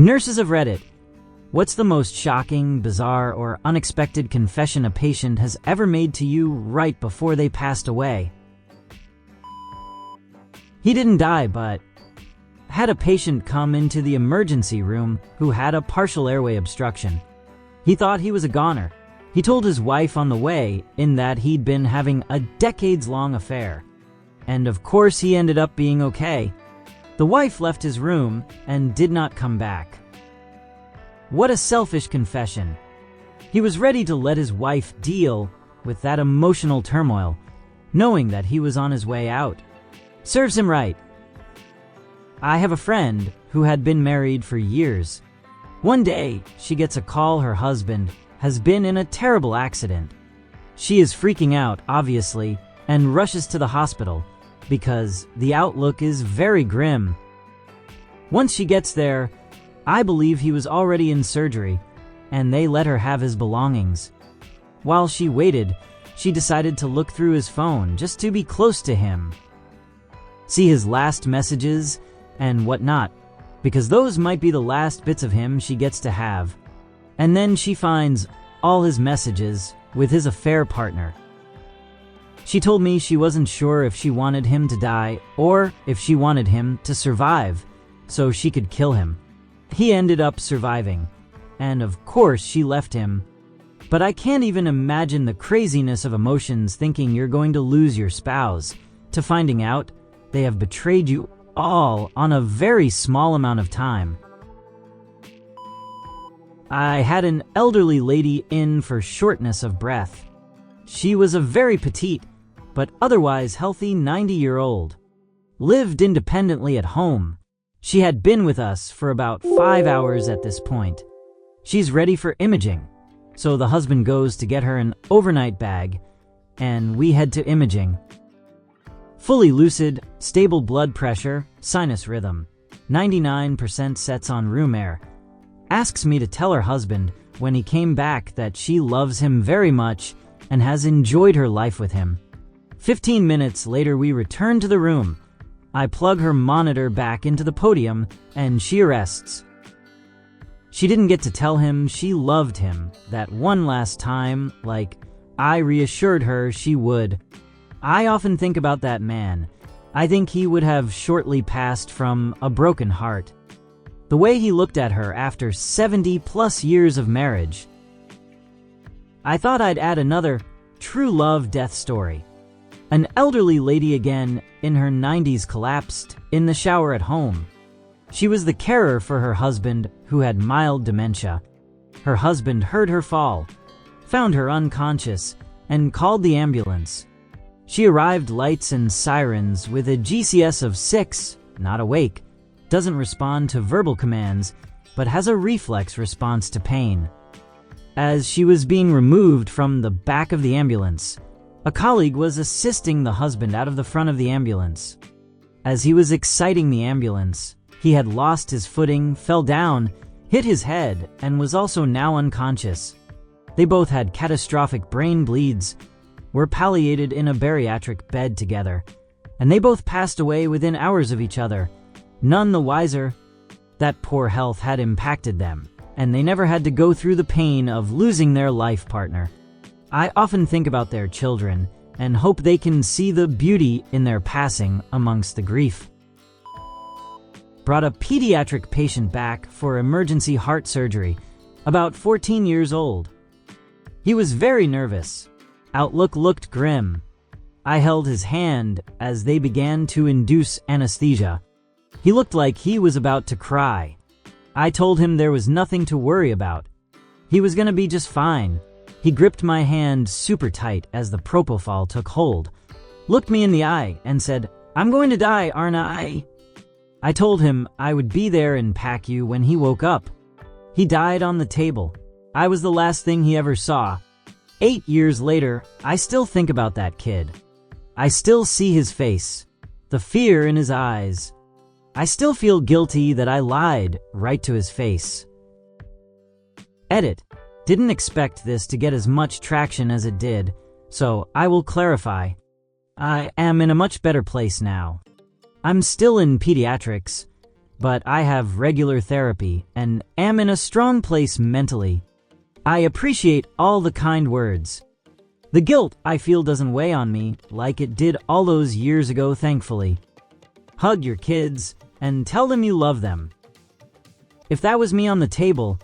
Nurses of Reddit, what's the most shocking, bizarre, or unexpected confession a patient has ever made to you right before they passed away? He didn't die, but had a patient come into the emergency room who had a partial airway obstruction. He thought he was a goner. He told his wife on the way in that he'd been having a decades-long affair. And of course he ended up being okay. The wife left his room and did not come back. What a selfish confession. He was ready to let his wife deal with that emotional turmoil, knowing that he was on his way out. Serves him right. I have a friend who had been married for years. One day, she gets a call her husband has been in a terrible accident. She is freaking out, obviously, and rushes to the hospital because the outlook is very grim. Once she gets there, I believe he was already in surgery, and they let her have his belongings. While she waited, she decided to look through his phone just to be close to him, see his last messages and whatnot, because those might be the last bits of him she gets to have. And then she finds all his messages with his affair partner. She told me she wasn't sure if she wanted him to die or if she wanted him to survive so she could kill him. He ended up surviving, and of course she left him. But I can't even imagine the craziness of emotions thinking you're going to lose your spouse, to finding out they have betrayed you all on a very small amount of time. I had an elderly lady in for shortness of breath. She was a very petite, but otherwise healthy 90-year-old. Lived independently at home. She had been with us for about 5 hours at this point. She's ready for imaging, so the husband goes to get her an overnight bag, and we head to imaging. Fully lucid, stable blood pressure, sinus rhythm, 99% sets on room air. Asks me to tell her husband when he came back that she loves him very much and has enjoyed her life with him. 15 minutes later we return to the room. I plug her monitor back into the podium and she arrests. She didn't get to tell him she loved him that one last time like I reassured her she would. I often think about that man. I think he would have shortly passed from a broken heart. The way he looked at her after 70+ years of marriage. I thought I'd add another true love death story. An elderly lady again in her 90s collapsed in the shower at home. She was the carer for her husband who had mild dementia. Her husband heard her fall, found her unconscious, and called the ambulance. She arrived lights and sirens with a GCS of 6, not awake, doesn't respond to verbal commands, but has a reflex response to pain. As she was being removed from the back of the ambulance, a colleague was assisting the husband out of the front of the ambulance. As he was exciting the ambulance, he had lost his footing, fell down, hit his head, and was also now unconscious. They both had catastrophic brain bleeds, were palliated in a bariatric bed together, and they both passed away within hours of each other, none the wiser that poor health had impacted them, and they never had to go through the pain of losing their life partner. I often think about their children and hope they can see the beauty in their passing amongst the grief. Brought a pediatric patient back for emergency heart surgery, about 14 years old. He was very nervous. Outlook looked grim. I held his hand as they began to induce anesthesia. He looked like he was about to cry. I told him there was nothing to worry about. He was gonna be just fine. He gripped my hand super tight as the propofol took hold, looked me in the eye, and said, "I'm going to die, aren't I?" I told him I would be there and pack you when he woke up. He died on the table. I was the last thing he ever saw. 8 years later, I still think about that kid. I still see his face, the fear in his eyes. I still feel guilty that I lied right to his face. Edit. Didn't expect this to get as much traction as it did, so I will clarify. I am in a much better place now. I'm still in pediatrics, but I have regular therapy and am in a strong place mentally. I appreciate all the kind words. The guilt I feel doesn't weigh on me like it did all those years ago, thankfully. Hug your kids and tell them you love them. If that was me on the table,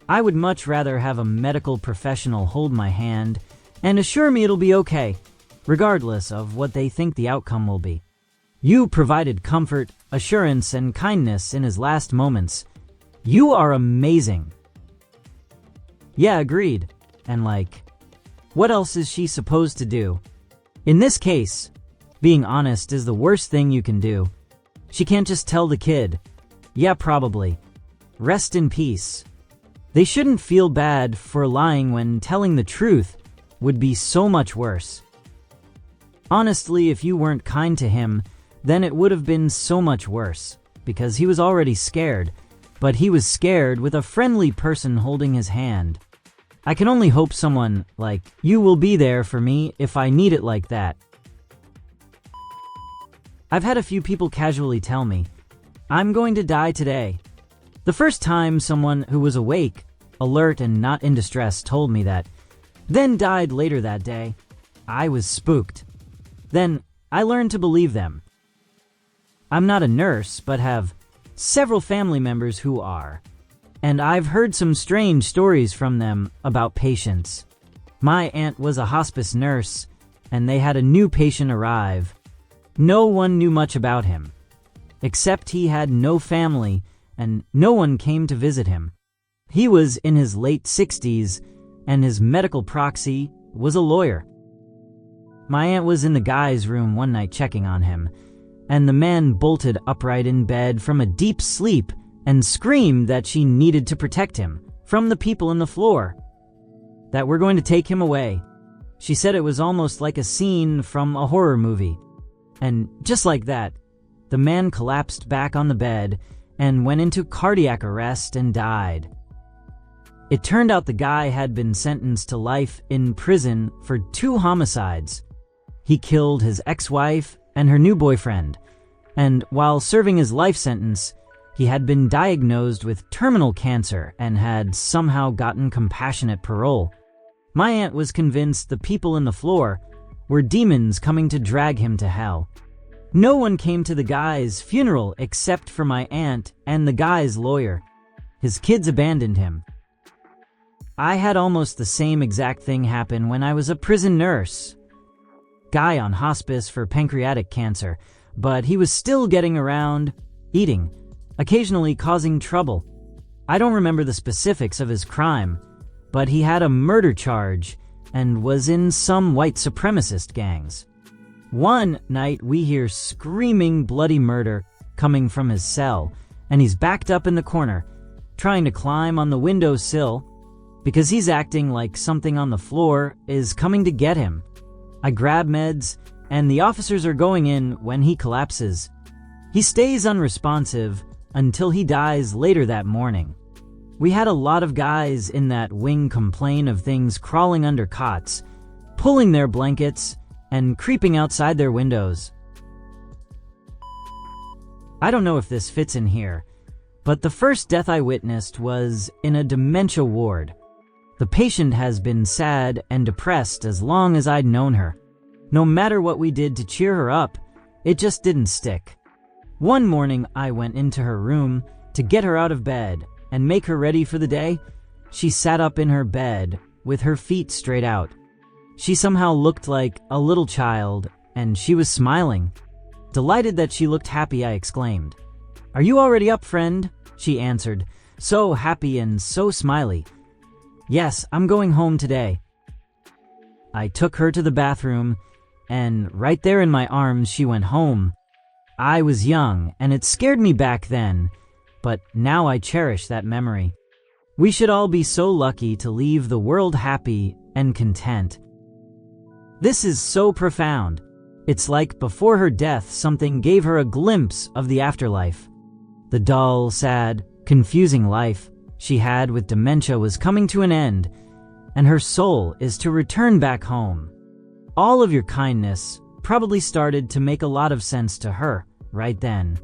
I would much rather have a medical professional hold my hand and assure me it'll be okay, regardless of what they think the outcome will be. You provided comfort, assurance, and kindness in his last moments. You are amazing. Yeah, agreed. And what else is she supposed to do? In this case, being honest is the worst thing you can do. She can't just tell the kid, yeah, probably. Rest in peace. They shouldn't feel bad for lying when telling the truth would be so much worse. Honestly, if you weren't kind to him, then it would have been so much worse, because he was already scared, but he was scared with a friendly person holding his hand. I can only hope someone like you will be there for me if I need it like that. I've had a few people casually tell me, I'm going to die today. The first time someone who was awake, alert, and not in distress told me that, then died later that day, I was spooked. Then I learned to believe them. I'm not a nurse, but have several family members who are, and I've heard some strange stories from them about patients. My aunt was a hospice nurse, and they had a new patient arrive. No one knew much about him, except he had no family, and no one came to visit him. He was in his late 60s, and his medical proxy was a lawyer. My aunt was in the guy's room one night checking on him, and the man bolted upright in bed from a deep sleep and screamed that she needed to protect him from the people on the floor, that were going to take him away. She said it was almost like a scene from a horror movie. And just like that, the man collapsed back on the bed and went into cardiac arrest and died. It turned out the guy had been sentenced to life in prison for 2 homicides. He killed his ex-wife and her new boyfriend, and while serving his life sentence, he had been diagnosed with terminal cancer and had somehow gotten compassionate parole. My aunt was convinced the people in the floor were demons coming to drag him to hell. No one came to the guy's funeral except for my aunt and the guy's lawyer. His kids abandoned him. I had almost the same exact thing happen when I was a prison nurse. Guy on hospice for pancreatic cancer, but he was still getting around, eating, occasionally causing trouble. I don't remember the specifics of his crime, but he had a murder charge and was in some white supremacist gangs. One night we hear screaming bloody murder coming from his cell, and he's backed up in the corner, trying to climb on the windowsill because he's acting like something on the floor is coming to get him. I grab meds, and the officers are going in when he collapses. He stays unresponsive until he dies later that morning. We had a lot of guys in that wing complain of things crawling under cots, pulling their blankets, and creeping outside their windows. I don't know if this fits in here, but the first death I witnessed was in a dementia ward. The patient has been sad and depressed as long as I'd known her. No matter what we did to cheer her up, it just didn't stick. One morning, I went into her room to get her out of bed and make her ready for the day. She sat up in her bed with her feet straight out. She somehow looked like a little child, and she was smiling. Delighted that she looked happy, I exclaimed, "Are you already up, friend?" She answered, so happy and so smiley. "Yes, I'm going home today." I took her to the bathroom, and right there in my arms she went home. I was young, and it scared me back then, but now I cherish that memory. We should all be so lucky to leave the world happy and content. This is so profound. It's like before her death, something gave her a glimpse of the afterlife. The dull, sad, confusing life she had with dementia was coming to an end, and her soul is to return back home. All of your kindness probably started to make a lot of sense to her right then.